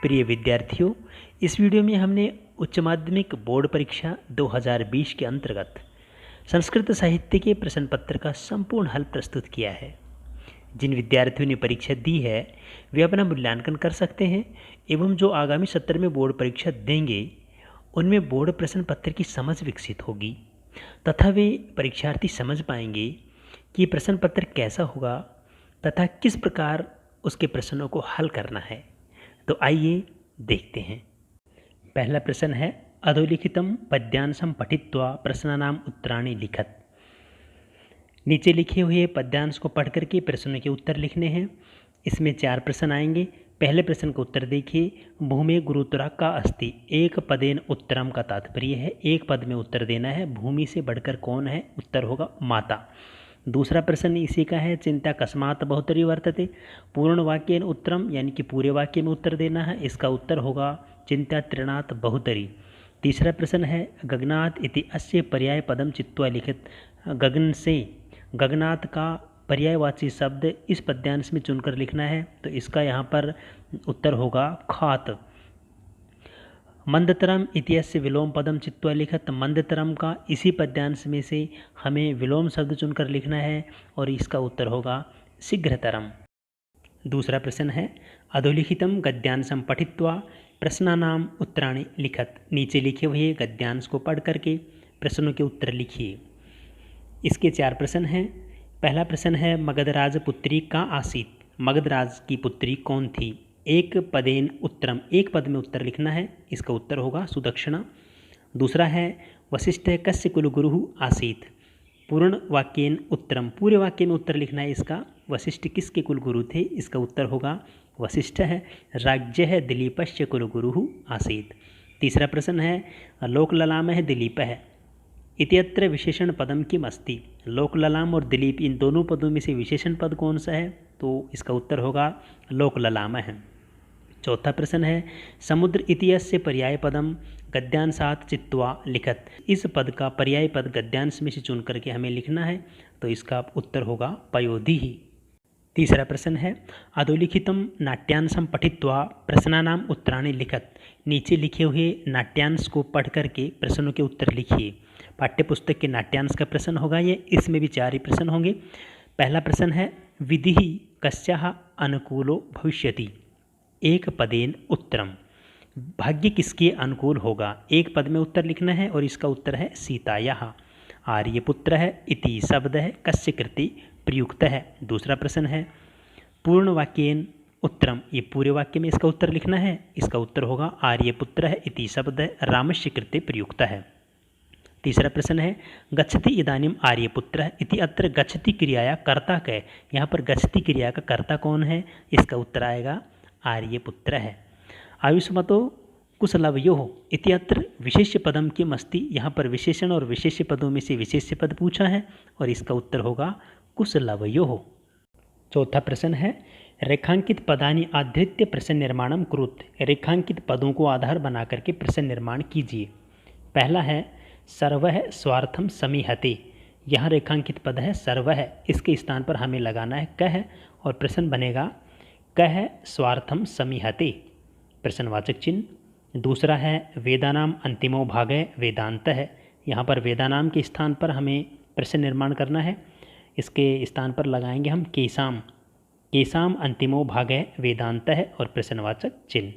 प्रिय विद्यार्थियों, इस वीडियो में हमने उच्च माध्यमिक बोर्ड परीक्षा 2020 के अंतर्गत संस्कृत साहित्य के प्रश्न पत्र का संपूर्ण हल प्रस्तुत किया है। जिन विद्यार्थियों ने परीक्षा दी है वे अपना मूल्यांकन कर सकते हैं एवं जो आगामी सत्र में बोर्ड परीक्षा देंगे उनमें बोर्ड प्रश्न पत्र की समझ विकसित होगी तथा वे परीक्षार्थी समझ पाएंगे कि प्रश्न पत्र कैसा होगा तथा किस प्रकार उसके प्रश्नों को हल करना है। तो आइए देखते हैं। पहला प्रश्न है अधोलिखितम पद्यांशम पठित्वा प्रश्नानाम उत्तराणि लिखत। नीचे लिखे हुए पद्यांश को पढ़ करके प्रश्नों के उत्तर लिखने हैं। इसमें 4 प्रश्न आएंगे। पहले प्रश्न का उत्तर देखिए। भूमि गुरुत्रा का अस्ति एक पदेन उत्तरम का तात्पर्य है एक पद में उत्तर देना है। भूमि से बढ़कर कौन है? उत्तर होगा माता। दूसरा प्रश्न इसी का है चिंता कस्मात् बहुतरी वर्तते। पूर्ण वाक्येन उत्तरम यानी कि पूरे वाक्य में उत्तर देना है। इसका उत्तर होगा चिंता तृणात् बहुतरी। तीसरा प्रश्न है गगनात् इति अस्य पर्याय पदम चित्वा लिखित। गगन से गगनात् का पर्यायवाची शब्द इस पद्यांश में चुनकर लिखना है। तो इसका यहाँ पर उत्तर होगा खात। मंदतरम इत्यस्य विलोम पदम चित्वा लिखत। मंदतरम का इसी पद्यांश में से हमें विलोम शब्द चुनकर लिखना है और इसका उत्तर होगा शीघ्रतरम। दूसरा प्रश्न है अधोलिखितम गद्यांशम पठित्वा प्रश्नानाम उत्तराणि लिखत। नीचे लिखे हुए गद्यांश को पढ़ करके प्रश्नों के उत्तर लिखिए। इसके 4 प्रश्न हैं। पहला प्रश्न है मगधराज पुत्री का आसीत। मगधराज की पुत्री कौन थी? एक पदेन उत्तरम एक पद में उत्तर लिखना है। इसका उत्तर होगा सुदक्षिणा। दूसरा है वशिष्ठ कस्य कुलगुरु आसीत। पूर्ण वाक्येन उत्तरम पूरे वाक्य में उत्तर लिखना है। इसका वशिष्ठ किसके कुलगुरु थे? इसका उत्तर होगा वशिष्ठ है। राज्य दिलीपस्य कुलगुरु आसीत। तीसरा प्रश्न है लोकललाम है दिलीप है इत्यत्र विशेषण पदम किम अस्ति। लोकललाम और दिलीप इन दोनों पदों में से विशेषण पद कौन सा है? तो इसका उत्तर होगा लोकललाम है। चौथा प्रश्न है समुद्र इतिहास से पर्याय पदम गद्यांशात चित्वा लिखत। इस पद का पर्याय पद गद्यांश में से चुन करके हमें लिखना है। तो इसका उत्तर होगा पयोधि ही। तीसरा प्रश्न है अधोलिखितम नाट्यांशम पठित्वा प्रश्नानाम उत्तराणि लिखत। नीचे लिखे हुए नाट्यांश को पढ़ करके प्रश्नों के उत्तर लिखिए। पाठ्यपुस्तक के नाट्यांश का प्रश्न होगा ये। इसमें भी 4 ही प्रश्न होंगे। पहला प्रश्न है विधि कस्याः अनुकूलो भविष्यति। एक पदेन उत्तरम। भाग्य किसके अनुकूल होगा? एक पद में उत्तर लिखना है और इसका उत्तर है सीतायाः। आर्यपुत्र है इति शब्द है कस्य कृते प्रयुक्त है। दूसरा प्रश्न है पूर्ण वाक्येन उत्तरम। ये पूरे वाक्य में इसका उत्तर लिखना है। इसका उत्तर होगा आर्यपुत्र है इति शब्द है रामस्य कृते प्रयुक्त है। तीसरा प्रश्न है गच्छति इदानीम आर्यपुत्र इति अत्र गच्छति क्रियाया कर्ता कै। यहाँ पर गच्छति क्रिया का कर्ता कौन है? इसका उत्तर आएगा आर्यपुत्र है। आयुष्मतो कुशलवयोः इति अत्र विशेष्य पदम किम अस्ति। यहाँ पर विशेषण और विशेष्य पदों में से विशेष्य पद पूछा है और इसका उत्तर होगा कुशलवयोः। चौथा प्रश्न है रेखांकित पदानि आधृत्य प्रश्न निर्माणम कुरुत। रेखांकित पदों को आधार बना करके प्रश्न निर्माण कीजिए। पहला है सर्वः स्वार्थम समीहते। यहाँ रेखांकित पद है सर्वः। इसके स्थान पर हमें लगाना है कह और प्रश्न बनेगा कह स्वार्थम समीहते प्रश्नवाचक चिन्ह। दूसरा है वेदानाम अंतिमो भागः वेदांत है। यहाँ पर वेदानाम के स्थान पर हमें प्रश्न निर्माण करना है। इसके स्थान पर लगाएंगे हम केशाम। केशाम अंतिमो भागः वेदांत है और प्रश्नवाचक चिन्ह।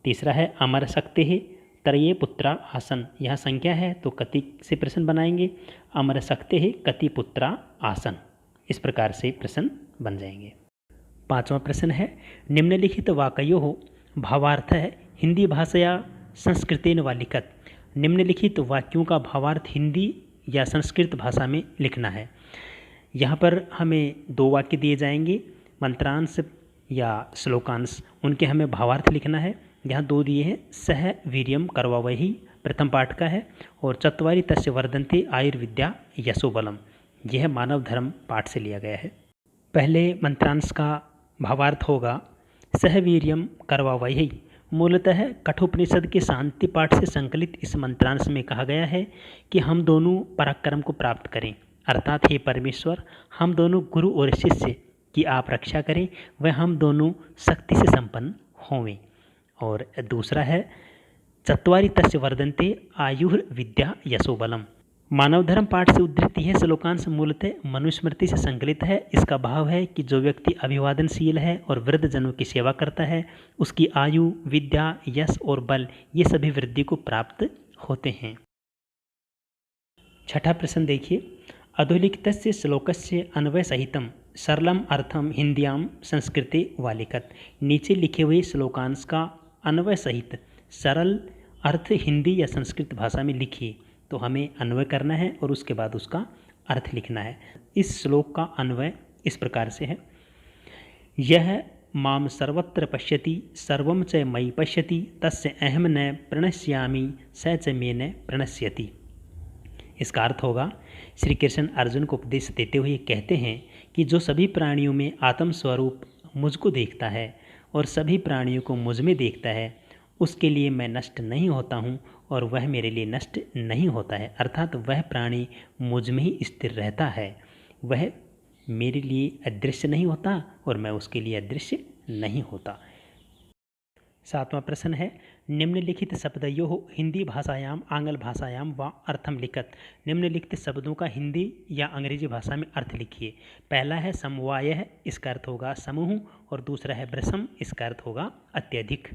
तीसरा है अमर शक्ति है त्रये पुत्रा आसन। यहाँ संख्या है तो कति से प्रश्न बनाएंगे। अमर शक्ति है कति पुत्रा आसन। इस प्रकार से प्रश्न बन जाएंगे। 5वां प्रश्न है निम्नलिखित वाक्योः भावार्थ है हिंदी भाषया संस्कृतेन वा लिखत। निम्नलिखित वाक्यों का भावार्थ हिंदी या संस्कृत भाषा में लिखना है। यहाँ पर हमें 2 वाक्य दिए जाएंगे मंत्रांश या श्लोकांश। उनके हमें भावार्थ लिखना है। यहाँ 2 दिए हैं सह वीर्यम करवावहि प्रथम पाठ का है और चत्वारि तस्य वर्धन्ते आयुर्विद्या यशोबलम यह मानव धर्म पाठ से लिया गया है। पहले मंत्रांश का भावार्थ होगा सहवीर्यम करवावहि। मूलतः कठोपनिषद के शांति पाठ से संकलित इस मंत्रांश में कहा गया है कि हम दोनों पराक्रम को प्राप्त करें। अर्थात हे परमेश्वर हम दोनों गुरु और शिष्य की आप रक्षा करें, वह हम दोनों शक्ति से संपन्न होवें। और दूसरा है चत्वारि तस्य वर्धन्ते आयुर्विद्या यशोबलम। मानव धर्म पाठ से उद्धृत यह श्लोकांश मूलतः मनुस्मृति से संकलित है। इसका भाव है कि जो व्यक्ति अभिवादनशील है और वृद्ध जनों की सेवा करता है उसकी आयु, विद्या, यश और बल ये सभी वृद्धि को प्राप्त होते हैं। छठा प्रश्न देखिए, अधोलिखितस्य श्लोकस्य अन्वय सहितम सरलम अर्थम हिंदीयां संस्कृते वा लिखत। नीचे लिखे हुए श्लोकांश का अन्वय सहित सरल अर्थ हिंदी या संस्कृत भाषा में लिखिए। तो हमें अन्वय करना है और उसके बाद उसका अर्थ लिखना है। इस श्लोक का अन्वय इस प्रकार से है, यह माम सर्वत्र पश्यति सर्वं च मयि पश्यति तस्य अहम न प्रणश्यामि स च मे न प्रणश्यति। इसका अर्थ होगा, श्री कृष्ण अर्जुन को उपदेश देते हुए कहते हैं कि जो सभी प्राणियों में आत्म स्वरूप मुझको देखता है और सभी प्राणियों को मुझ में देखता है उसके लिए मैं नष्ट नहीं होता हूँ और वह मेरे लिए नष्ट नहीं होता है। अर्थात वह प्राणी मुझ में ही स्थिर रहता है, वह मेरे लिए अदृश्य नहीं होता और मैं उसके लिए अदृश्य नहीं होता। सातवां प्रश्न है, निम्नलिखित शब्दयोः हिंदी भाषायाम आंग्ल भाषायाम व अर्थम लिखत। निम्नलिखित शब्दों का हिंदी या अंग्रेजी भाषा में अर्थ लिखिए। पहला है समवायः, इसका अर्थ होगा समूह, और दूसरा है वृषम, इसका अर्थ होगा अत्यधिक।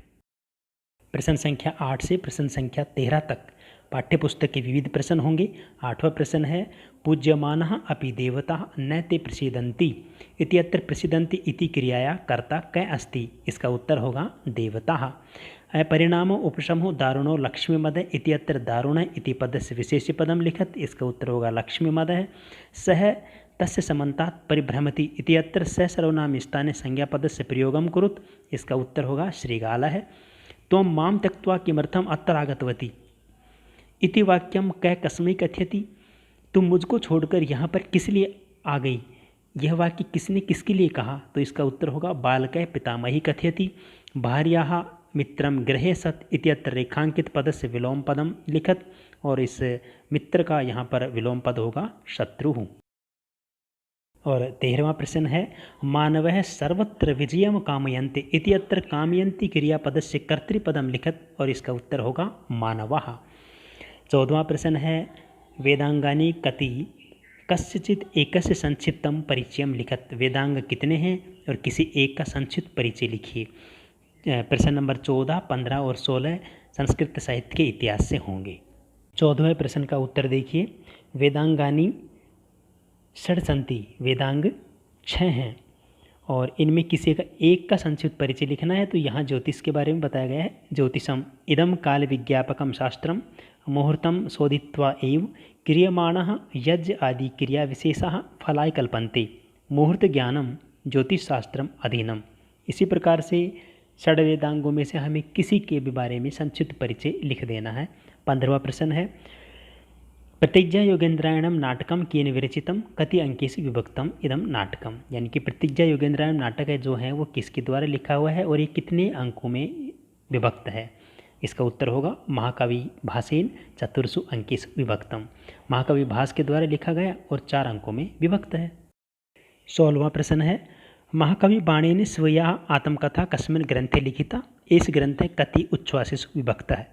प्रश्न संख्या 8 से प्रश्न संख्या 13 तक पाठ्यपुस्तक के विविध प्रश्न होंगे। 8वां प्रश्न है, पूज्यमानः अपि देवताः न ते प्रसीदन्ति इत्यत्र प्रसीदन्ति इति क्रियाया कर्ता कै अस्ति। इसका उत्तर होगा देवताः। परिणामो उपशमो दारुणो लक्ष्मीमदः इत्यत्र दारुण इति पदस्य विशेष्य पदम लिखत। इसका उत्तर होगा लक्ष्मीमदः। सह तस्य समन्तात् परिभ्रमति इत्यत्र स सर्वनाम स्थाने संज्ञापदस्य प्रयोगम कुरुत। इसका उत्तर होगा श्रीगालः। त्वं मां त्यक्त्वा किमर्थम अत्र आगतवती इति वाक्यम कै कस्मै कथयति। तुम मुझको छोड़कर यहाँ पर किस लिए आ गई, यह वाक्य किसने किसके लिए कहा। तो इसका उत्तर होगा बालकै पितामही कथयति। भार्याः मित्रम गृहे सत् इत्यत्र रेखांकित पदस्य विलोम पदम लिखत, और इस मित्र का यहाँ पर विलोम पद होगा शत्रुः। और 13वां प्रश्न है, मानवः सर्वत्र विजयम कामयन्ते इत्यत्र कामयन्ति क्रियापदस्य कर्तृपदम लिखत, और इसका उत्तर होगा मानवः। 14वां प्रश्न है, वेदांगानि कति कस्यचित् एकस्य संक्षिप्तम परिचयम लिखत। वेदांग कितने हैं और किसी एक का संक्षिप्त परिचय लिखिए। प्रश्न नंबर 14, 15 और 16 संस्कृत साहित्य के इतिहास से होंगे। 14वें प्रश्न का उत्तर देखिए, वेदांगानि षड्सन्ति, वेदांग 6 हैं और इनमें किसी का एक का संक्षिप्त परिचय लिखना है। तो यहाँ ज्योतिष के बारे में बताया गया है। ज्योतिषम इदम काल विज्ञापकम शास्त्रम मुहूर्तम शोधित्वा एव क्रियमाणः यज्ञ आदि क्रिया विशेषः फलाय कल्पन्ते मुहूर्त ज्ञानम ज्योतिष शास्त्रम अधीनम। इसी प्रकार से षड वेदांगों में से हमें किसी के भी बारे में संक्षिप्त परिचय लिख देना है। 15वां प्रश्न है, प्रतिज्ञा योगेंद्रायणम नाटकम केन विरचितम कति अंकेषु विभक्तम इदम नाटकम। यानी कि प्रतिज्ञा योगेंद्रायण नाटक है जो है वो किसके द्वारा लिखा हुआ है और ये कितने अंकों में विभक्त है। इसका उत्तर होगा महाकवि भासेन चतुर्षु अंकेषु विभक्तम। महाकवि भास के द्वारा लिखा गया और 4 अंकों में विभक्त है। 16वां प्रश्न है, महाकवि बाणेन स्वीया आत्मकथा कस्मिन् ग्रंथे लिखिता। इस ग्रंथ कति उच्छ्वासेषु विभक्त है।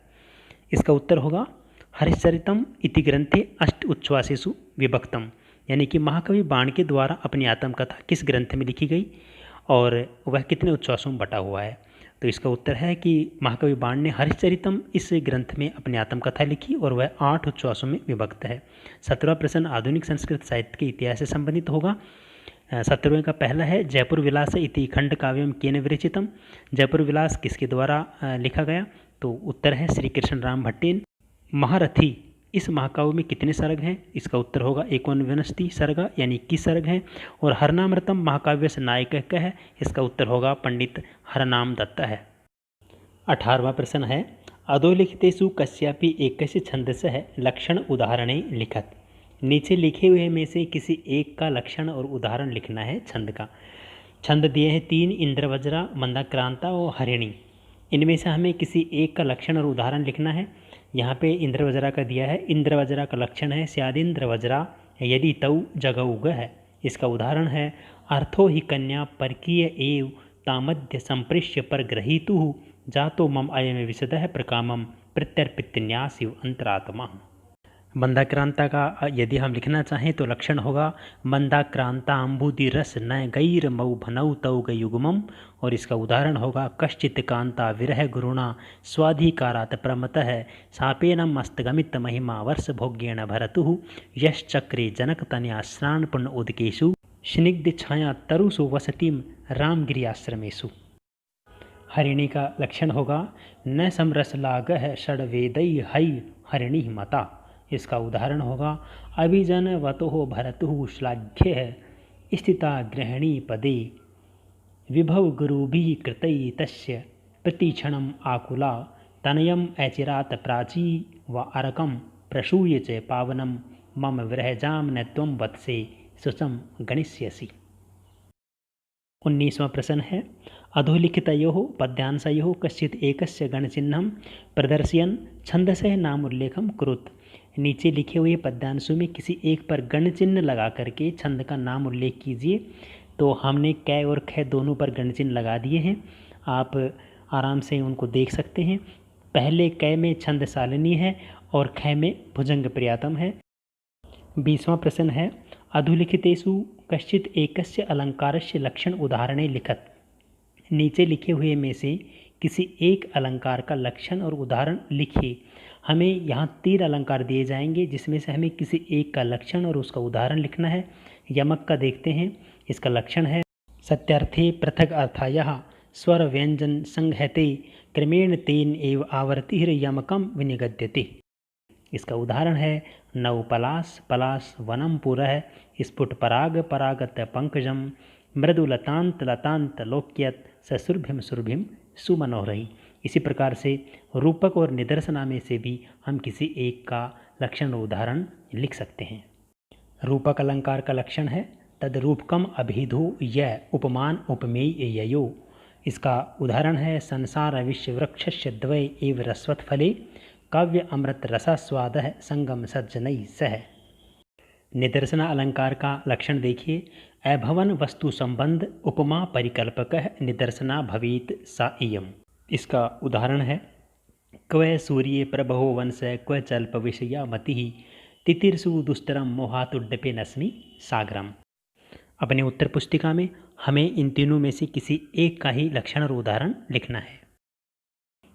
इसका उत्तर होगा हरिश्चरितम इति ग्रंथे 8 उच्छ्वासेषु विभक्तम। यानी कि महाकवि बाण के द्वारा अपनी आत्मकथा किस ग्रंथ में लिखी गई और वह कितने उच्छ्वासों में बटा हुआ है। तो इसका उत्तर है कि महाकवि बाण ने हरिश्चरितम इस ग्रंथ में अपनी आत्मकथा लिखी और वह 8 उच्छ्वासों में विभक्त है। 17वां प्रश्न आधुनिक संस्कृत साहित्य के इतिहास से संबंधित होगा। 17वें का पहला है, जयपुर विलास इति खंड काव्यम केन विरचितम। जयपुर विलास किसके द्वारा लिखा गया। तो उत्तर है श्री कृष्ण राम भट्टेन। महारथी इस महाकाव्य में कितने सर्ग हैं। इसका उत्तर होगा 51 सर्ग यानी 21 सर्ग हैं। और हरनामृतम महाकाव्य से नायक क्या है। इसका उत्तर होगा पंडित हरनाम दत्ता है। 18वां प्रश्न है, अधोलिखितेषु कस्यापि एकस्य छन्दसः लक्षण उदाहरणे लिखत। नीचे लिखे हुए में से किसी एक का लक्षण और उदाहरण लिखना है छंद का। छंद दिए हैं 3, इंद्रवज्रा, मंदाक्रांता और हरिणी। इनमें से हमें किसी एक का लक्षण और उदाहरण लिखना है। यहाँ पे इंद्रवज्रा का दिया है। इंद्रवज्रा का लक्षण है स्यादिंद्रवज्रा यदि तौ जगौग है। इसका उदाहरण है अर्थो ही कन्या परकीय एव तामद्य संप्रेष्य पर ग्रहीतु जातो मम अयम विशदः प्रकामम प्रत्यर्पितन्यासिव अंतरात्मा। मंदाक्रांता का यदि हम लिखना चाहें तो लक्षण होगा मंदाक्रांता अम्बुदि रस न गैर मऊ भनऊ तौ गयुग्मम, और इसका उदाहरण होगा कश्चित कांता विरह गुरुणा स्वाधिकारात् प्रमतः सापेनम मस्तगमित महिमा वर्ष भोग्येण भरतुः यश्चक्रे जनकतनया स्नानपूर्ण उदकेषु स्निग्ध छाया तरुषु वसतिम रामगिरियाश्रमेषु। हरिणी का लक्षण होगा न समरसलागः षड्वेदै है हरिणी मता। इसका उदाहरण होगा अभिजनवतो भरतुः श्लाघ्यः स्थिता गृहिणी पदे विभव गुरुभिः कृतै तस्य प्रतिक्षणम् आकुला तनयम् अचिरात् प्राची व अरकं प्रसूय च पावनं मम विरहजां न त्वं वत्से सुचं गणिष्यसि। 19वां प्रश्न है अधोलिखितयोः पद्यांशयोः कश्चित् एकस्य गणचिह्नं प्रदर्शयन् छन्दसः नामोल्लेखं कुरुत्। नीचे लिखे हुए पद्यांशों में किसी एक पर गण चिन्ह लगा करके छंद का नाम उल्लेख कीजिए। तो हमने कै और ख दोनों पर गण चिन्ह लगा दिए हैं, आप आराम से उनको देख सकते हैं। पहले कै में छंद शालिनी है और ख में भुजंग प्रियातम है। 20वां प्रश्न है अधोलिखितेषु कश्चित् एकस्य अलंकारस्य लक्षण उदाहरणे लिखत। नीचे लिखे हुए में से किसी एक अलंकार का लक्षण और उदाहरण लिखिए। हमें यहाँ 3 अलंकार दिए जाएंगे जिसमें से हमें किसी एक का लक्षण और उसका उदाहरण लिखना है। यमक का देखते हैं, इसका लक्षण है सत्यार्थे पृथक अर्थायः स्वर व्यंजन संहते क्रमेण तेन एव आवर्तिर्यमकं विनिगद्यते। इसका उदाहरण है नव पलास पलास वनम पुरः स्फुट पराग परागत पंकजम मृदुलतांत लतांत लोक्यत ससुरभिम सुरभिम सुमनोहरहि। इसी प्रकार से रूपक और निदर्शना में से भी हम किसी एक का लक्षण उदाहरण लिख सकते हैं। रूपक अलंकार का लक्षण है तद्रूपकम अभिधो य उपमान उपमेय ययो। इसका उदाहरण है संसार विश्व वृक्षस्य द्वय एव रसवत् फले काव्य अमृत रसास्वादः संगम सज्जनैः सह। निदर्शना अलंकार का लक्षण देखिए अभवन वस्तु संबंध उपमा परिकल्पकः निदर्शना भवेत् सा इयम्। इसका उदाहरण है क्व सूर्ये प्रभो वंश क्व चल्प विषया मतिः तितिर्षु दुस्तरम मोहातुड्डपे नस्मि सागरम। अपने उत्तर पुस्तिका में हमें इन तीनों में से किसी एक का ही लक्षण और उदाहरण लिखना है।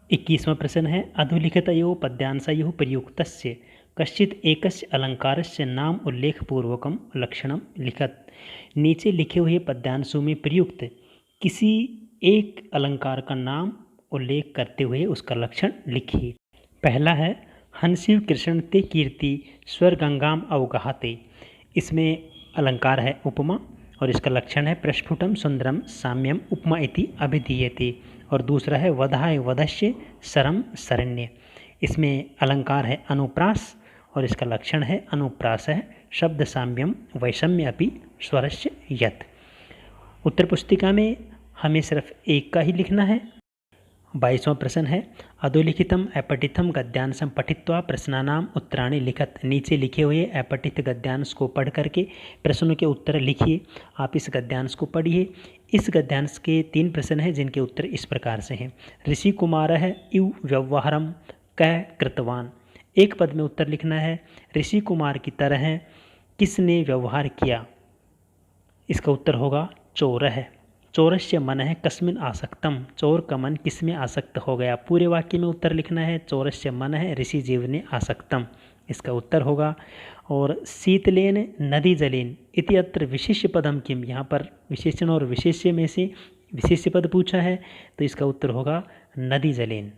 21वां प्रश्न है अधोलिखितयोः पद्यांशयोः प्रयुक्तस्य कश्चित् एकस्य अलंकारस्य नाम उल्लेखपूर्वकं लक्षणं लिखत। नीचे लिखे हुए पद्यांशों में प्रयुक्त किसी एक अलंकार का नाम उल्लेख करते हुए उसका लक्षण लिखिए। पहला है हंसिव कृष्ण ते कीर्ति स्वर गंगाम अवगाहते। इसमें अलंकार है उपमा और इसका लक्षण है प्रस्फुटम सुंदरम साम्यम उपमा इति अभिधीयते। और दूसरा है वधाय वधस्य सरम शरण्य। इसमें अलंकार है अनुप्रास और इसका लक्षण है अनुप्रास है शब्द साम्यम वैषम्य अपि स्वरस्य यत्। उत्तर पुस्तिका में हमें सिर्फ एक का ही लिखना है। 22वां प्रश्न है अधोलिखितम अपठितम गद्यांशम पठित्वा प्रश्नानाम उत्तराणि लिखत। नीचे लिखे हुए अपठित गद्यांश को पढ़ करके प्रश्नों के उत्तर लिखिए। आप इस गद्यांश को पढ़िए। इस गद्यांश के 3 प्रश्न हैं जिनके उत्तर इस प्रकार से हैं। ऋषि कुमारः इव व्यवहारम कः कृतवान। एक पद में उत्तर लिखना है ऋषि कुमार की तरह किसने व्यवहार किया। इसका उत्तर होगा चोर है। चोरस्य मन है कस्मिन आसक्तम। चोर का मन किस में आसक्त हो गया। पूरे वाक्य में उत्तर लिखना है चोरस्य मन है ऋषि जीवने आसक्तम। इसका उत्तर होगा और शीतलेन नदी जलेन इति अत्र विशेष्य पदम किम। यहाँ पर विशेषण और विशेष्य में से विशेष्य पद पूछा है तो इसका उत्तर होगा नदी जलेन।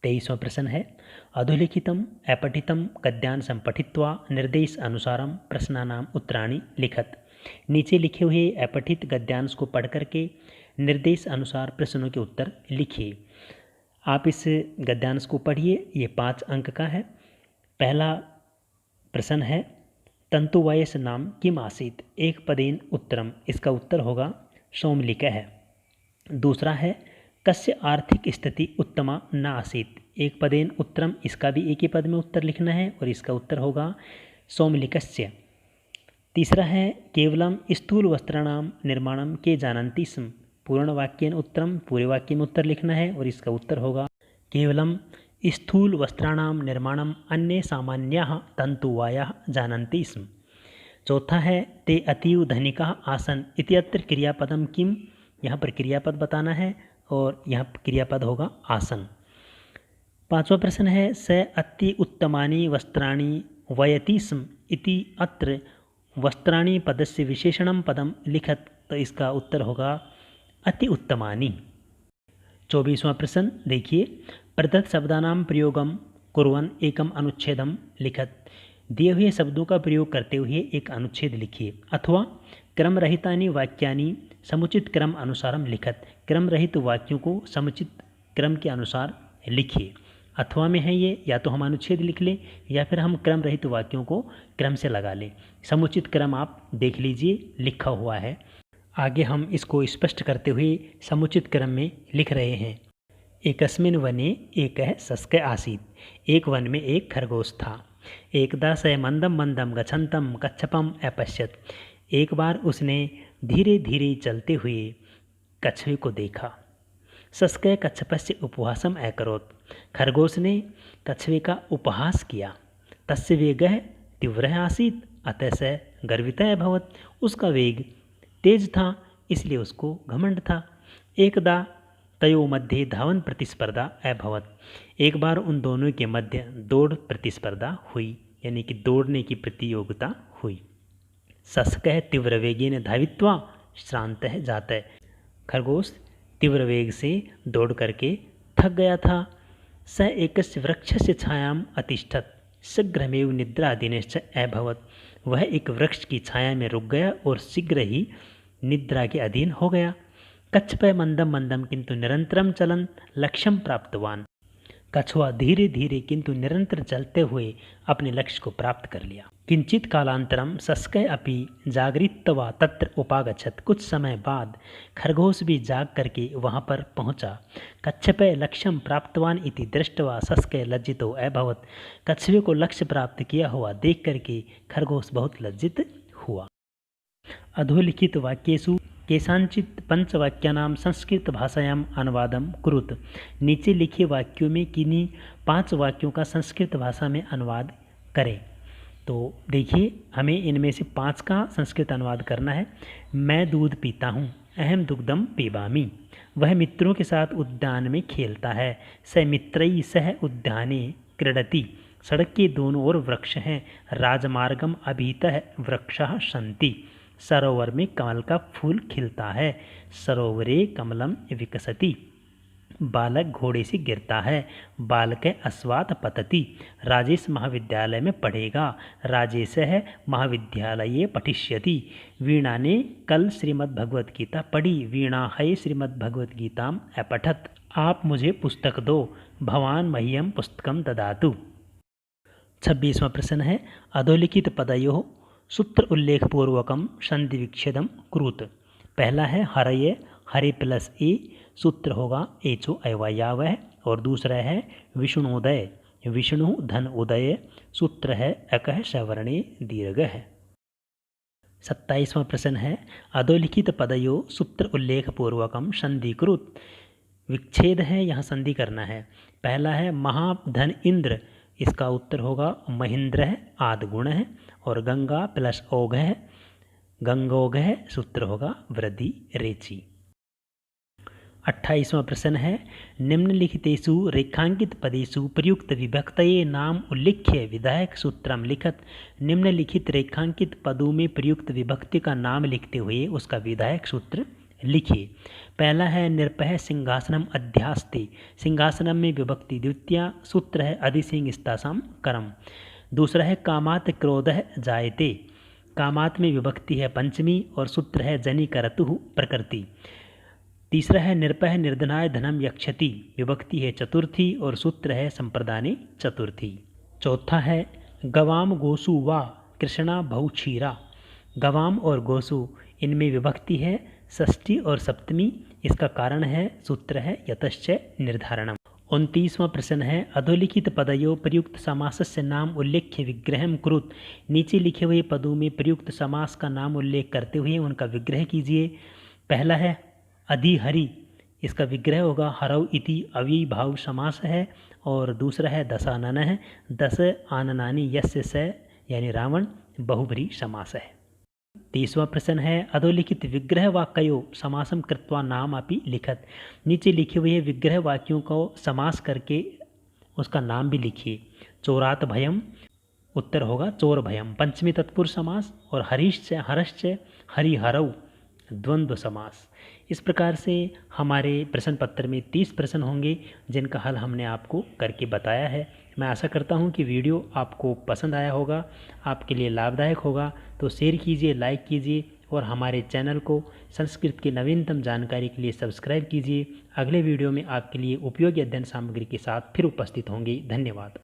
23वां प्रश्न है अधोलिखितम अपठितम गद्यांशं पठित्वा निर्देश अनुसारम प्रश्नानाम उत्तराणि लिखत। नीचे लिखे हुए अपठित गद्यांश को पढ़ करके निर्देश अनुसार प्रश्नों के उत्तर लिखिए। आप इस गद्यांश को पढ़िए, ये 5 अंक का है। पहला प्रश्न है तंतुवयस नाम किम आसीत् एक पदेन उत्तरम। इसका उत्तर होगा सोमलिक है। दूसरा है कस्य आर्थिक स्थिति उत्तमा न आसीत् एक पदेन उत्तरम। इसका भी एक ही पद में उत्तर लिखना है और इसका उत्तर होगा सोमलिकस्य। तीसरा है केवलम स्थूल वस्त्राणाम निर्माणम के जानन्ति स्म पूर्ण वाक्येन उत्तरम, पूरे वाक्य में उत्तर लिखना है और इसका उत्तर होगा केवलम स्थूल वस्त्राणाम निर्माणम अन्य सामान्याः तंतुवायाः जानन्ति स्म। चौथा है ते अतीव धनिकाः आसन इत्यत्र क्रियापदम किम, यहाँ पर क्रियापद बताना है और यहाँ क्रियापद होगा आसन। पांचवा प्रश्न है स अति उत्तमानि वस्त्राणि वयति स्म इति अत्र वस्त्राणि पदस्य विशेषणम पदम लिखत, तो इसका उत्तर होगा अति उत्तमानि। 24वां प्रश्न देखिए, प्रदत्त शब्दानां प्रयोगम कुर्वन् एकम अनुच्छेदम लिखत, दिए हुए शब्दों का प्रयोग करते हुए एक अनुच्छेद लिखिए। अथवा क्रम रहितानि वाक्यानि समुचित क्रम अनुसारम लिखत, क्रम रहित वाक्यों को समुचित क्रम के अनुसार लिखिए। अथवा में है ये, या तो हम अनुच्छेद लिख लें या फिर हम क्रम रहित वाक्यों को क्रम से लगा लें। समुचित क्रम आप देख लीजिए लिखा हुआ है। आगे हम इसको स्पष्ट करते हुए समुचित क्रम में लिख रहे हैं। एकस्मिन् वने एकः शस्कः आसीत्, एक वन में एक खरगोश था। एकदा स मंदम मंदम गच्छन्तं कच्छपम अपश्यत्, एक बार उसने धीरे धीरे चलते हुए कछुए को देखा। शस्कः कच्छपस्य उपहासम अकरोत्, खरगोश ने कछुए का उपहास किया। तस्य वेगः तीव्रः आसीत्, अतः स गर्वितः अभवत्, उसका वेग तेज था इसलिए उसको घमंड था। एकदा तयो मध्ये धावन प्रतिस्पर्धा अभवत्, एक बार उन दोनों के मध्य दौड़ प्रतिस्पर्धा हुई, यानी कि दौड़ने की प्रतियोगिता हुई। शस्कः तीव्र वेगेन धावित्वा श्रान्तः जातः, खरगोश तीव्र वेग से दौड़ करके थक गया था। स एकस्य वृक्षस्य छायां अतिष्ठत्, शीघ्रमेव निद्राधीनश्च अभवत्, वह एक वृक्ष की छाया में रुक गया और शीघ्र ही निद्रा के अधीन हो गया। कच्छपः मंदम मंदम किंतु निरंतरम चलन लक्ष्यम प्राप्तवान, कछुआ धीरे धीरे किंतु निरंतर चलते हुए अपने लक्ष्य को प्राप्त कर लिया। किंचित कालांतरम शस्कः अपि जागरित्वा तत्र उपागच्छत्, कुछ समय बाद खरगोश भी जाग करके वहां पर पहुंचा। कच्छपः लक्ष्यम प्राप्तवान इति दृष्ट्वा शस्कः लज्जितो अभवत्, कछुए को लक्ष्य प्राप्त किया हुआ देख करके खरगोश बहुत लज्जित हुआ। अधोलिखित वाक्येषु केषांचित् पंचवाक्यानां संस्कृत भाषायां अनुवादम कुरुत, नीचे लिखे वाक्यों में किन्हीं 5 वाक्यों का संस्कृत भाषा में अनुवाद करें। तो देखिए हमें इनमें से 5 का संस्कृत अनुवाद करना है। मैं दूध पीता हूँ, अहम दुग्धम पीबामि, वह मित्रों के साथ उद्यान में खेलता है। स मित्रैः सह उद्याने क्रीडति, सड़क के दोनों ओर वृक्ष हैं। राजमार्गम अभीतः वृक्षाः सन्ति, सरोवर में कमल का फूल खिलता है। सरोवरे कमलम विकसति, बालक घोड़े से गिरता है। बालक अश्वात् पतति, राजेश महाविद्यालय में पढ़ेगा। राजेशः महाविद्यालये पठिष्यति। वीणा ने कल श्रीमद्भगवद्गीता पढ़ी। वीणा है श्रीमद्भगवद्गीताम् अपठत्, आप मुझे पुस्तक दो। भवान् मह्यं पुस्तकं ददातु। 26वां प्रश्न है अधोलिखित पदयोः सूत्र उल्लेखपूर्वकम संधि विच्छेदम कुरुत। पहला है हरये, हरे प्लस ए, सूत्र होगा एचो अवयव, और दूसरा है विष्णुदय, विष्णु धन उदय, सूत्र है अकः सवर्णे दीर्घ है। 27वां प्रश्न है अधोलिखित पदयो सूत्र उल्लेखपूर्वकम संधि कुरुत। विच्छेद है, यहाँ संधि करना है। पहला है महाधन इंद्र, इसका उत्तर होगा महेंद्र है, आद गुण है, और गंगा प्लस ओघ है, गंगोघ है, सूत्र होगा वृद्धि रेचि। 28वां प्रश्न है निम्नलिखितेषु रेखांकित पदेषु प्रयुक्त विभक्तये नाम उल्लिख्य विधायक सूत्रम लिखत, निम्नलिखित रेखांकित पदों में प्रयुक्त विभक्ति का नाम लिखते हुए उसका विधायक सूत्र लिखिए। पहला है निरपह सिंहासनम अध्यास्ते, सिंहासनम में विभक्ति द्वितीया, सूत्र है अधिसिंहस्तासाम करम। दूसरा है कामात् क्रोधः जायते, कामात् में विभक्ति है पंचमी और सूत्र है जनि करतु प्रकृति। तीसरा है निरपह निर्धनाय धनम यक्षति, विभक्ति है चतुर्थी और सूत्र है संप्रदाने चतुर्थी। चौथा है गवाम गोसु वा कृष्णा बहुक्षीरा, गवाम और गोसु इनमें विभक्ति है षष्ठी और सप्तमी, इसका कारण है सूत्र है यतश्च निर्धारणम। 29वां प्रश्न है अधोलिखित पदयोः प्रयुक्त समासस्य नाम उल्लेख्य विग्रहम कुरुत, नीचे लिखे हुए पदों में प्रयुक्त समास का नाम उल्लेख करते हुए उनका विग्रह कीजिए। पहला है अधिहरि, इसका विग्रह होगा हरौ इति अव्ययीभाव समास है। और दूसरा है दशानन है, दश आननानि यस्य स यानी रावण, बहुब्रीहि समास है। 30वां प्रश्न है अधोलिखित विग्रह वाक्यो समासम कृत्वा नाम अपि लिखत। नीचे लिखे हुए विग्रह वाक्यों को समास करके उसका नाम भी लिखिए। चोरात भयम, उत्तर होगा चोर भयम, पंचमी तत्पुरुष समास। और हरिश्च हरश्च हरिहरौ, द्वंद्व समास। इस प्रकार से हमारे प्रश्न पत्र में 30 प्रश्न होंगे जिनका हल हमने आपको करके बताया है। मैं आशा करता हूं कि वीडियो आपको पसंद आया होगा, आपके लिए लाभदायक होगा। तो शेयर कीजिए, लाइक कीजिए और हमारे चैनल को संस्कृत की नवीनतम जानकारी के लिए सब्सक्राइब कीजिए। अगले वीडियो में आपके लिए उपयोगी अध्ययन सामग्री के साथ फिर उपस्थित होंगे। धन्यवाद।